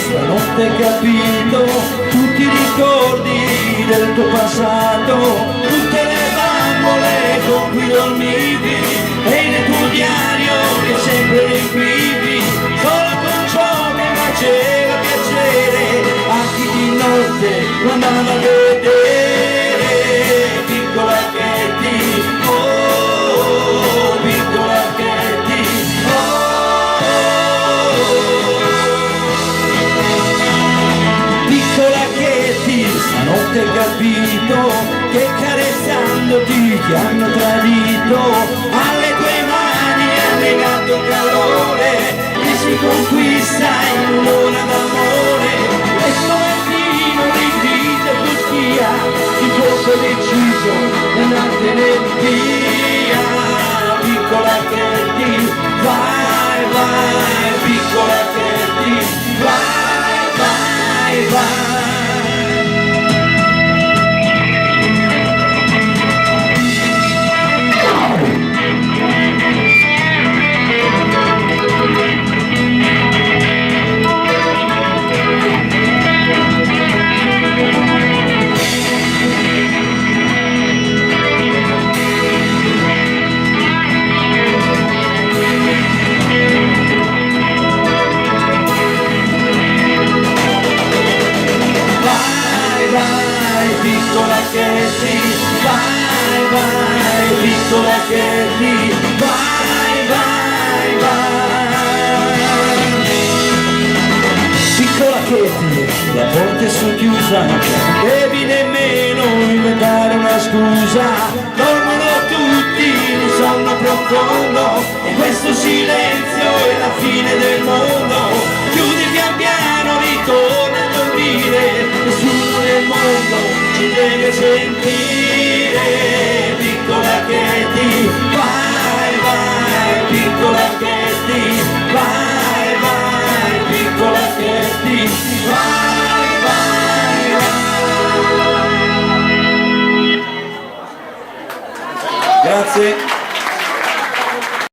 Stanotte capito tutti i ricordi del tuo passato, tutte le bambole con cui dormivi e nel tuo diario che sempre riempivi solo con ciò che faceva piacere a chi di notte lo andava a vedere. Piccola Katie, oh, piccola Katie, stanotte capito che carezzandoti ti hanno tradito, alle tue mani ha legato calore che si conquista in un'ora d'amore. Questo mattino rifiuta Turchia, il corpo deciso di andartene via. Piccola Katie, vai, vai, piccola Katie, vai, vai, vai. Piccola Katie, vai, vai, piccola Katie, vai, vai, vai. Piccola Katie, la porta è socchiusa, non devi nemmeno inventare una scusa. Dormono tutti in sonno profondo e questo silenzio è la fine del mondo. Chiudi pian piano, ritorna a dormire, nessuno nel mondo ci deve sentire. Piccola Katie, vai, vai, piccola Katie, vai, vai, piccola Katie, vai, vai, vai. Grazie.